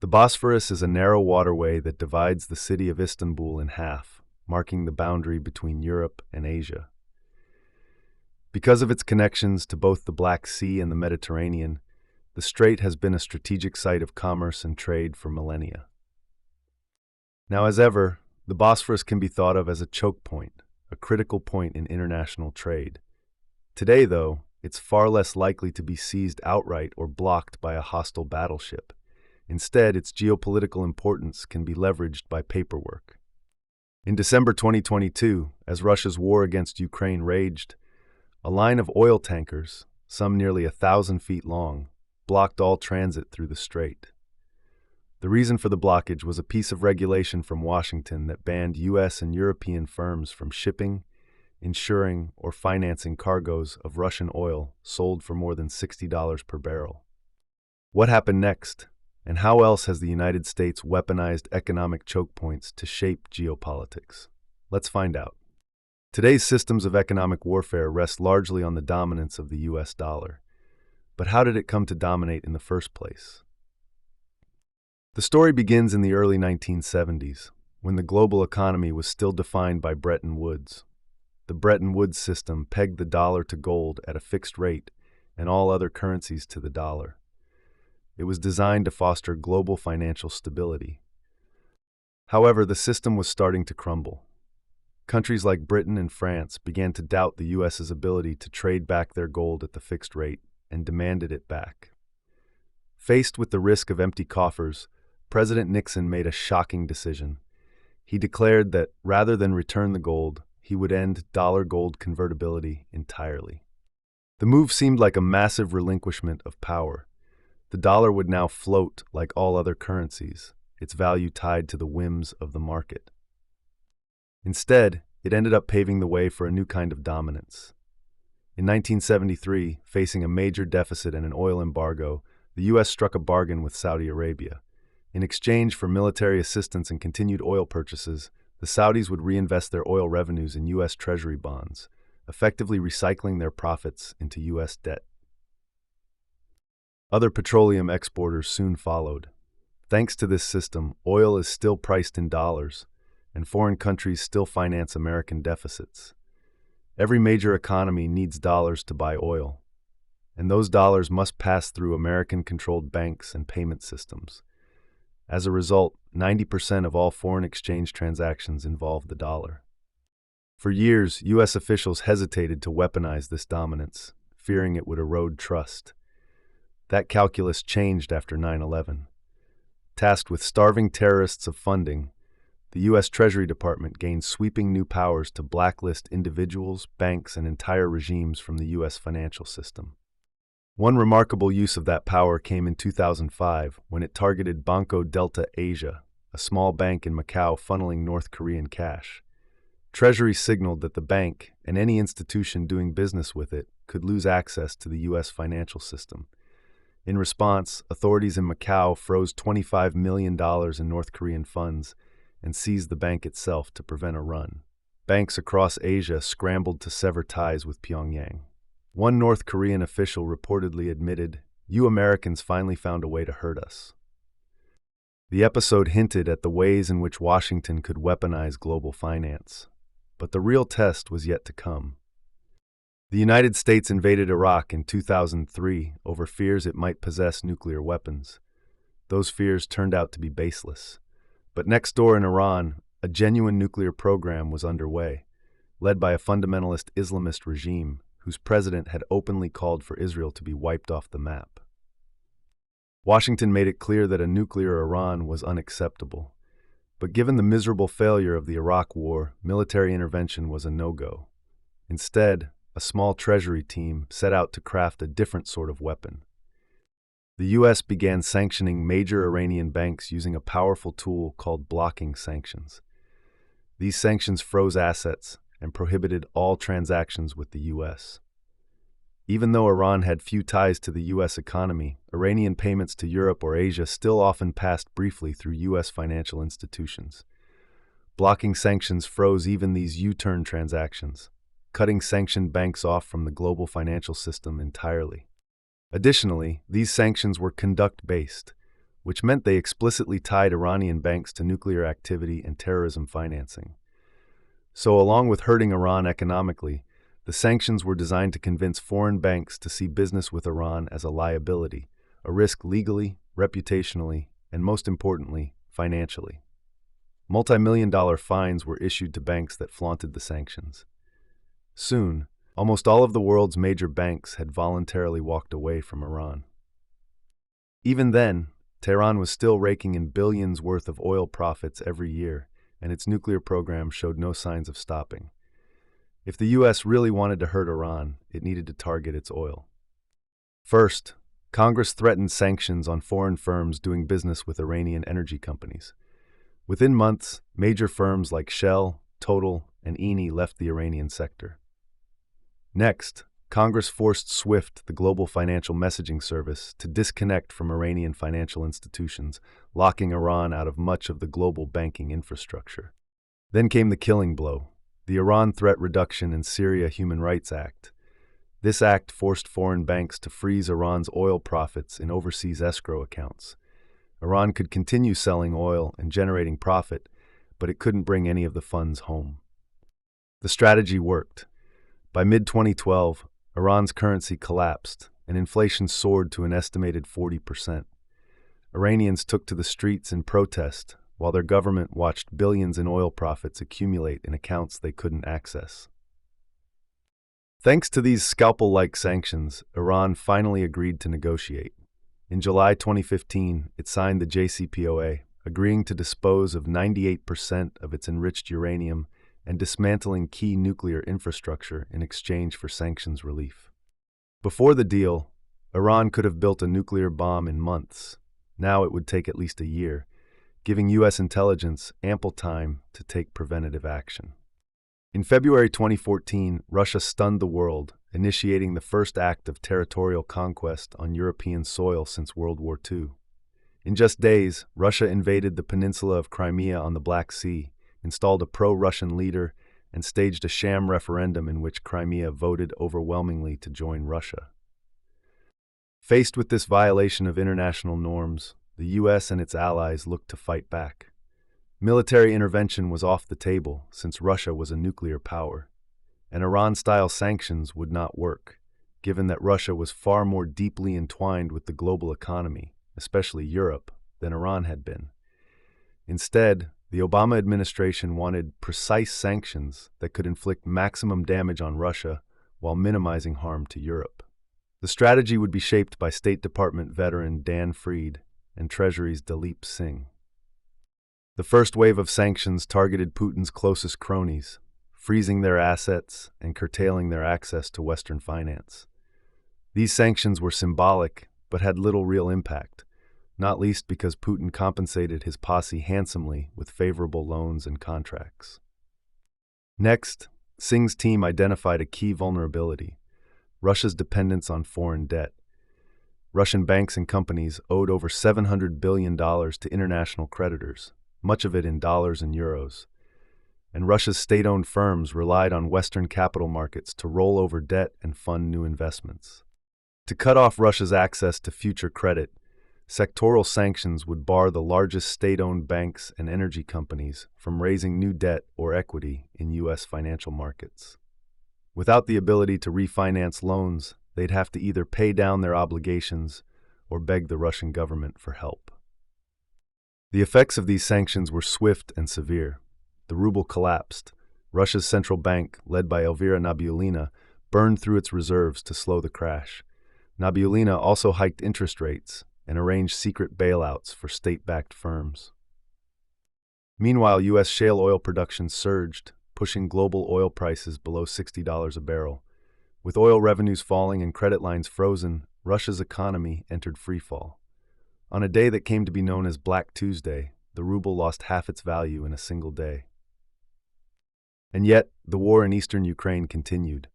The Bosphorus is a narrow waterway that divides the city of Istanbul in half, marking the boundary between Europe and Asia. Because of its connections to both the Black Sea and the Mediterranean, the strait has been a strategic site of commerce and trade for millennia. Now, as ever, the Bosphorus can be thought of as a choke point, a critical point in international trade. Today, though, it's far less likely to be seized outright or blocked by a hostile battleship. Instead, its geopolitical importance can be leveraged by paperwork. In December 2022, as Russia's war against Ukraine raged, a line of oil tankers, some nearly 1,000 feet long, blocked all transit through the strait. The reason for the blockage was a piece of regulation from Washington that banned U.S. and European firms from shipping, insuring, or financing cargoes of Russian oil sold for more than $60 per barrel. What happened next? And how else has the United States weaponized economic choke points to shape geopolitics? Let's find out. Today's systems of economic warfare rest largely on the dominance of the US dollar. But how did it come to dominate in the first place? The story begins in the early 1970s, when the global economy was still defined by Bretton Woods. The Bretton Woods system pegged the dollar to gold at a fixed rate and all other currencies to the dollar. It was designed to foster global financial stability. However, the system was starting to crumble. Countries like Britain and France began to doubt the U.S.'s ability to trade back their gold at the fixed rate and demanded it back. Faced with the risk of empty coffers, President Nixon made a shocking decision. He declared that, rather than return the gold, he would end dollar-gold convertibility entirely. The move seemed like a massive relinquishment of power. The dollar would now float like all other currencies, its value tied to the whims of the market. Instead, it ended up paving the way for a new kind of dominance. In 1973, facing a major deficit and an oil embargo, the U.S. struck a bargain with Saudi Arabia. In exchange for military assistance and continued oil purchases, the Saudis would reinvest their oil revenues in U.S. Treasury bonds, effectively recycling their profits into U.S. debt. Other petroleum exporters soon followed. Thanks to this system, oil is still priced in dollars, and foreign countries still finance American deficits. Every major economy needs dollars to buy oil, and those dollars must pass through American-controlled banks and payment systems. As a result, 90% of all foreign exchange transactions involve the dollar. For years, U.S. officials hesitated to weaponize this dominance, fearing it would erode trust. That calculus changed after 9/11. Tasked with starving terrorists of funding, the U.S. Treasury Department gained sweeping new powers to blacklist individuals, banks, and entire regimes from the U.S. financial system. One remarkable use of that power came in 2005 when it targeted Banco Delta Asia, a small bank in Macau funneling North Korean cash. Treasury signaled that the bank, and any institution doing business with it, could lose access to the U.S. financial system. In response, authorities in Macau froze $25 million in North Korean funds and seized the bank itself to prevent a run. Banks across Asia scrambled to sever ties with Pyongyang. One North Korean official reportedly admitted, "You Americans finally found a way to hurt us." The episode hinted at the ways in which Washington could weaponize global finance. But the real test was yet to come. The United States invaded Iraq in 2003 over fears it might possess nuclear weapons. Those fears turned out to be baseless. But next door in Iran, a genuine nuclear program was underway, led by a fundamentalist Islamist regime whose president had openly called for Israel to be wiped off the map. Washington made it clear that a nuclear Iran was unacceptable. But given the miserable failure of the Iraq War, military intervention was a no-go. Instead, a small Treasury team set out to craft a different sort of weapon. The U.S. began sanctioning major Iranian banks using a powerful tool called blocking sanctions. These sanctions froze assets and prohibited all transactions with the U.S. Even though Iran had few ties to the U.S. economy, Iranian payments to Europe or Asia still often passed briefly through U.S. financial institutions. Blocking sanctions froze even these U-turn transactions, cutting sanctioned banks off from the global financial system entirely. Additionally, these sanctions were conduct-based. which meant they explicitly tied Iranian banks to nuclear activity and terrorism financing. So, along with hurting Iran economically, the sanctions were designed to convince foreign banks to see business with Iran as a liability, a risk legally, reputationally, and most importantly, financially. Multi-million-dollar fines were issued to banks that flaunted the sanctions. Soon, almost all of the world's major banks had voluntarily walked away from Iran. Even then, Tehran was still raking in billions worth of oil profits every year, and its nuclear program showed no signs of stopping. If the U.S. really wanted to hurt Iran, it needed to target its oil. First, Congress threatened sanctions on foreign firms doing business with Iranian energy companies. Within months, major firms like Shell, Total, and Eni left the Iranian sector. Next, Congress forced SWIFT, the global financial messaging service, to disconnect from Iranian financial institutions, locking Iran out of much of the global banking infrastructure. Then came the killing blow, the Iran Threat Reduction and Syria Human Rights Act. This act forced foreign banks to freeze Iran's oil profits in overseas escrow accounts. Iran could continue selling oil and generating profit, but it couldn't bring any of the funds home. The strategy worked. By mid-2012, Iran's currency collapsed, and inflation soared to an estimated 40%. Iranians took to the streets in protest, while their government watched billions in oil profits accumulate in accounts they couldn't access. Thanks to these scalpel-like sanctions, Iran finally agreed to negotiate. In July 2015, it signed the JCPOA, agreeing to dispose of 98% of its enriched uranium and dismantling key nuclear infrastructure in exchange for sanctions relief. Before the deal, Iran could have built a nuclear bomb in months. Now it would take at least a year, giving U.S. intelligence ample time to take preventative action. In February 2014, Russia stunned the world, initiating the first act of territorial conquest on European soil since World War II. In just days, Russia invaded the peninsula of Crimea on the Black Sea, installed a pro-Russian leader, and staged a sham referendum in which Crimea voted overwhelmingly to join Russia. Faced with this violation of international norms, the U.S. and its allies looked to fight back. Military intervention was off the table since Russia was a nuclear power, and Iran-style sanctions would not work, given that Russia was far more deeply entwined with the global economy, especially Europe, than Iran had been. Instead, the Obama administration wanted precise sanctions that could inflict maximum damage on Russia while minimizing harm to Europe. The strategy would be shaped by State Department veteran Dan Fried and Treasury's Dalip Singh. The first wave of sanctions targeted Putin's closest cronies, freezing their assets and curtailing their access to Western finance. These sanctions were symbolic, but had little real impact, not least because Putin compensated his posse handsomely with favorable loans and contracts. Next, Singh's team identified a key vulnerability: Russia's dependence on foreign debt. Russian banks and companies owed over $700 billion to international creditors, much of it in dollars and euros. And Russia's state-owned firms relied on Western capital markets to roll over debt and fund new investments. To cut off Russia's access to future credit, sectoral sanctions would bar the largest state-owned banks and energy companies from raising new debt or equity in U.S. financial markets. Without the ability to refinance loans, they'd have to either pay down their obligations or beg the Russian government for help. The effects of these sanctions were swift and severe. The ruble collapsed. Russia's central bank, led by Elvira Nabiullina, burned through its reserves to slow the crash. Nabiullina also hiked interest rates and arranged secret bailouts for state-backed firms. Meanwhile, U.S. shale oil production surged, pushing global oil prices below $60 a barrel. With oil revenues falling and credit lines frozen, Russia's economy entered freefall. On a day that came to be known as Black Tuesday, the ruble lost half its value in a single day. And yet, the war in eastern Ukraine continued.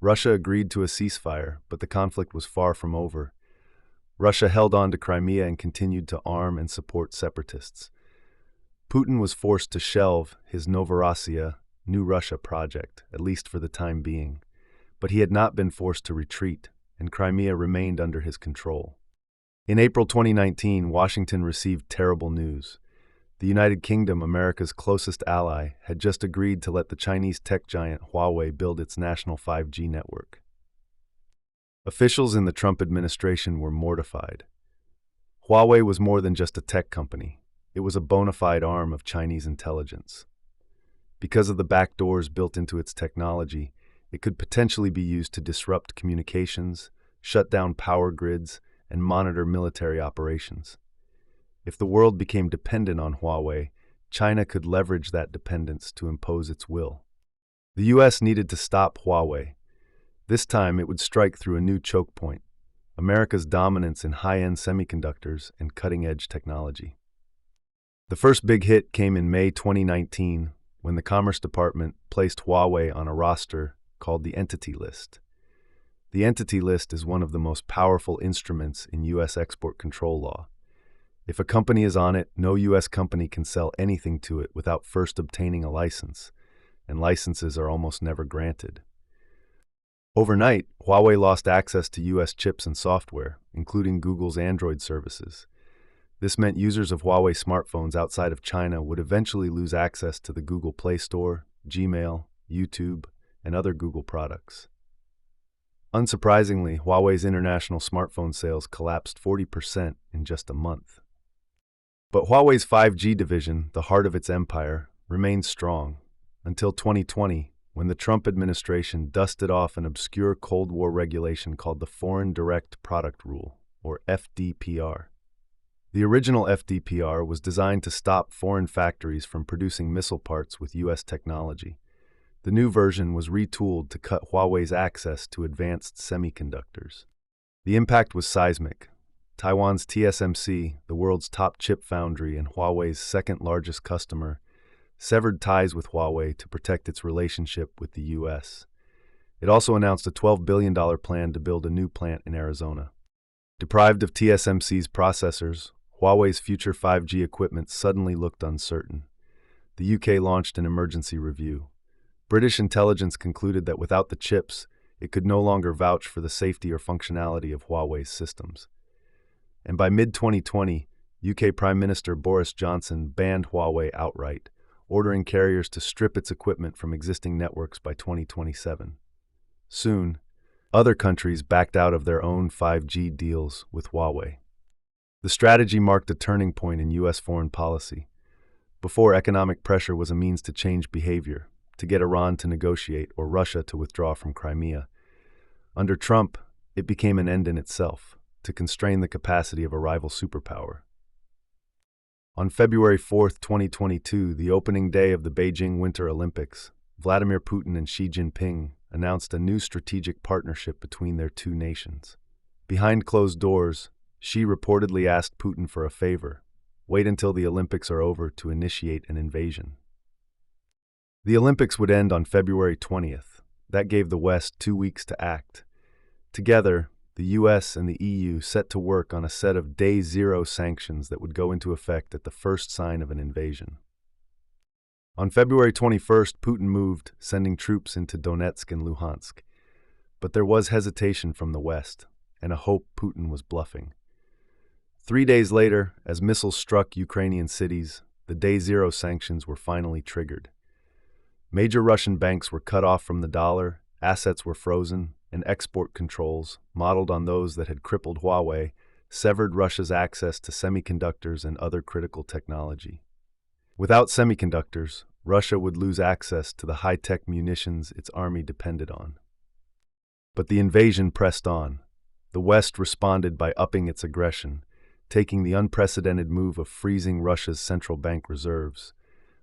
Russia agreed to a ceasefire, but the conflict was far from over. Russia held on to Crimea and continued to arm and support separatists. Putin was forced to shelve his Novorossiya, New Russia project, at least for the time being. But he had not been forced to retreat, and Crimea remained under his control. In April 2019, Washington received terrible news. The United Kingdom, America's closest ally, had just agreed to let the Chinese tech giant Huawei build its national 5G network. Officials in the Trump administration were mortified. Huawei was more than just a tech company. It was a bona fide arm of Chinese intelligence. Because of the backdoors built into its technology, it could potentially be used to disrupt communications, shut down power grids, and monitor military operations. If the world became dependent on Huawei, China could leverage that dependence to impose its will. The U.S. needed to stop Huawei. This time it would strike through a new choke point: America's dominance in high-end semiconductors and cutting-edge technology. The first big hit came in May 2019 when the Commerce Department placed Huawei on a roster called the Entity List. The Entity List is one of the most powerful instruments in U.S. export control law. If a company is on it, no U.S. company can sell anything to it without first obtaining a license, and licenses are almost never granted. Overnight, Huawei lost access to U.S. chips and software, including Google's Android services. This meant users of Huawei smartphones outside of China would eventually lose access to the Google Play Store, Gmail, YouTube, and other Google products. Unsurprisingly, Huawei's international smartphone sales collapsed 40% in just a month. But Huawei's 5G division, the heart of its empire, remained strong until 2020, when the Trump administration dusted off an obscure Cold War regulation called the Foreign Direct Product Rule, or FDPR. The original FDPR was designed to stop foreign factories from producing missile parts with U.S. technology. The new version was retooled to cut Huawei's access to advanced semiconductors. The impact was seismic. Taiwan's TSMC, the world's top chip foundry and Huawei's second-largest customer, severed ties with Huawei to protect its relationship with the U.S. It also announced a $12 billion plan to build a new plant in Arizona. Deprived of TSMC's processors, Huawei's future 5G equipment suddenly looked uncertain. The UK launched an emergency review. British intelligence concluded that without the chips, it could no longer vouch for the safety or functionality of Huawei's systems. And by mid-2020, UK Prime Minister Boris Johnson banned Huawei outright, ordering carriers to strip its equipment from existing networks by 2027. Soon, other countries backed out of their own 5G deals with Huawei. The strategy marked a turning point in U.S. foreign policy. Before, economic pressure was a means to change behavior, to get Iran to negotiate or Russia to withdraw from Crimea. Under Trump, it became an end in itself, to constrain the capacity of a rival superpower. On February 4, 2022, the opening day of the Beijing Winter Olympics, Vladimir Putin and Xi Jinping announced a new strategic partnership between their two nations. Behind closed doors, Xi reportedly asked Putin for a favor: wait until the Olympics are over to initiate an invasion. The Olympics would end on February 20th. That gave the West 2 weeks to act. Together, the U.S. and the EU set to work on a set of Day Zero sanctions that would go into effect at the first sign of an invasion. On February 21st, Putin moved, sending troops into Donetsk and Luhansk. But there was hesitation from the West, and a hope Putin was bluffing. 3 days later, as missiles struck Ukrainian cities, the Day Zero sanctions were finally triggered. Major Russian banks were cut off from the dollar, assets were frozen, and export controls, modeled on those that had crippled Huawei, severed Russia's access to semiconductors and other critical technology. Without semiconductors, Russia would lose access to the high-tech munitions its army depended on. But the invasion pressed on. The West responded by upping its aggression, taking the unprecedented move of freezing Russia's central bank reserves.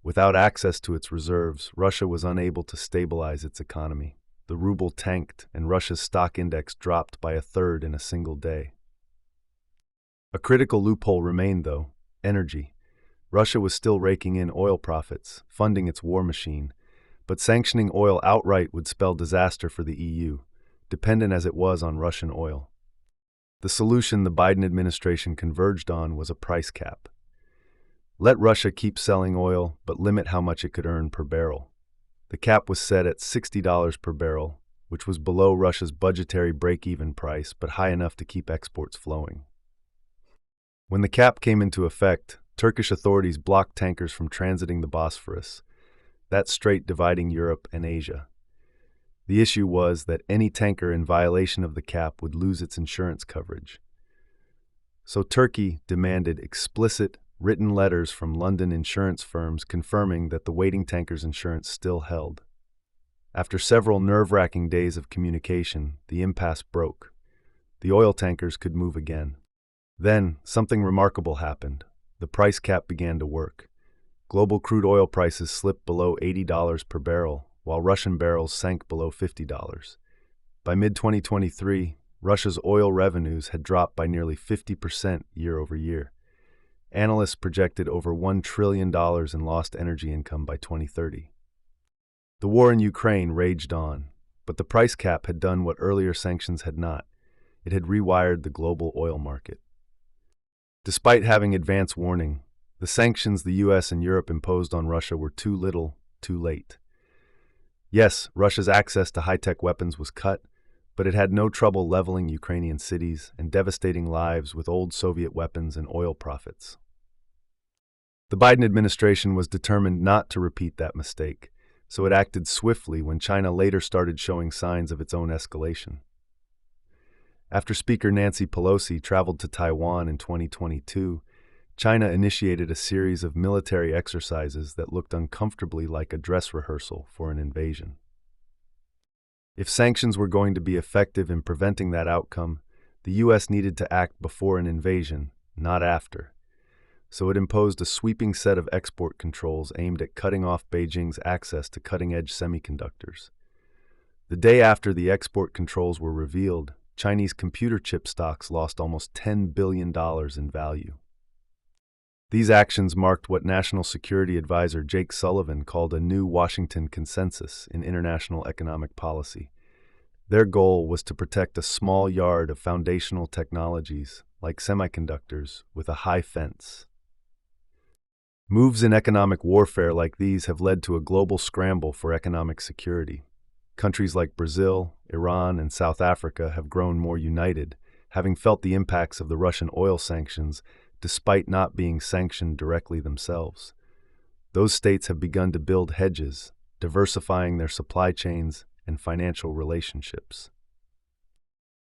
Without access to its reserves, Russia was unable to stabilize its economy. The ruble tanked, and Russia's stock index dropped by a third in a single day. A critical loophole remained, though: energy. Russia was still raking in oil profits, funding its war machine, but sanctioning oil outright would spell disaster for the EU, dependent as it was on Russian oil. The solution the Biden administration converged on was a price cap. Let Russia keep selling oil, but limit how much it could earn per barrel. The cap was set at $60 per barrel, which was below Russia's budgetary break-even price, but high enough to keep exports flowing. When the cap came into effect, Turkish authorities blocked tankers from transiting the Bosphorus, that strait dividing Europe and Asia. The issue was that any tanker in violation of the cap would lose its insurance coverage. So Turkey demanded explicit, written letters from London insurance firms confirming that the waiting tanker's insurance still held. After several nerve-wracking days of communication, the impasse broke. The oil tankers could move again. Then, something remarkable happened. The price cap began to work. Global crude oil prices slipped below $80 per barrel, while Russian barrels sank below $50. By mid-2023, Russia's oil revenues had dropped by nearly 50% year over year. Analysts projected over $1 trillion in lost energy income by 2030. The war in Ukraine raged on, but the price cap had done what earlier sanctions had not. It had rewired the global oil market. Despite having advance warning, the sanctions the US and Europe imposed on Russia were too little, too late. Yes, Russia's access to high-tech weapons was cut, but it had no trouble leveling Ukrainian cities and devastating lives with old Soviet weapons and oil profits. The Biden administration was determined not to repeat that mistake, so it acted swiftly when China later started showing signs of its own escalation. After Speaker Nancy Pelosi traveled to Taiwan in 2022, China initiated a series of military exercises that looked uncomfortably like a dress rehearsal for an invasion. If sanctions were going to be effective in preventing that outcome, the U.S. needed to act before an invasion, not after. So it imposed a sweeping set of export controls aimed at cutting off Beijing's access to cutting-edge semiconductors. The day after the export controls were revealed, Chinese computer chip stocks lost almost $10 billion in value. These actions marked what National Security Advisor Jake Sullivan called a new Washington consensus in international economic policy. Their goal was to protect a small yard of foundational technologies, like semiconductors, with a high fence. Moves in economic warfare like these have led to a global scramble for economic security. Countries like Brazil, Iran, and South Africa have grown more united, having felt the impacts of the Russian oil sanctions despite not being sanctioned directly themselves. Those states have begun to build hedges, diversifying their supply chains and financial relationships.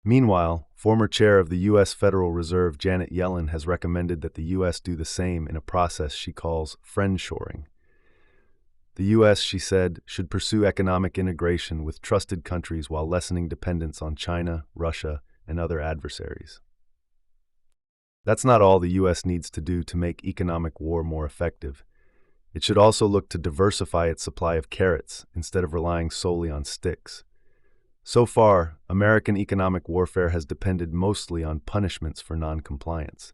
Meanwhile, former chair of the U.S. Federal Reserve Janet Yellen has recommended that the U.S. do the same in a process she calls friendshoring. The U.S., she said, should pursue economic integration with trusted countries while lessening dependence on China, Russia, and other adversaries. That's not all the U.S. needs to do to make economic war more effective. It should also look to diversify its supply of carrots instead of relying solely on sticks. So far, American economic warfare has depended mostly on punishments for non-compliance.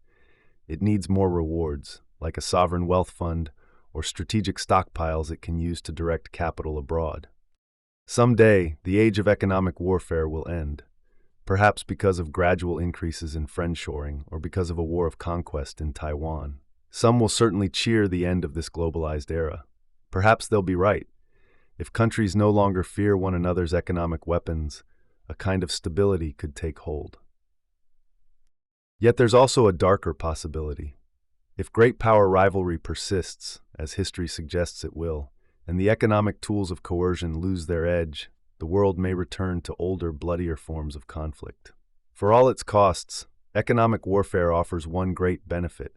It needs more rewards, like a sovereign wealth fund or strategic stockpiles it can use to direct capital abroad. Someday, the age of economic warfare will end. Perhaps because of gradual increases in friendshoring or because of a war of conquest in Taiwan. Some will certainly cheer the end of this globalized era. Perhaps they'll be right. If countries no longer fear one another's economic weapons, a kind of stability could take hold. Yet there's also a darker possibility. If great power rivalry persists, as history suggests it will, and the economic tools of coercion lose their edge, the world may return to older, bloodier forms of conflict. For all its costs, economic warfare offers one great benefit.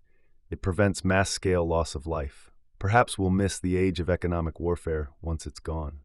It prevents mass-scale loss of life. Perhaps we'll miss the age of economic warfare once it's gone.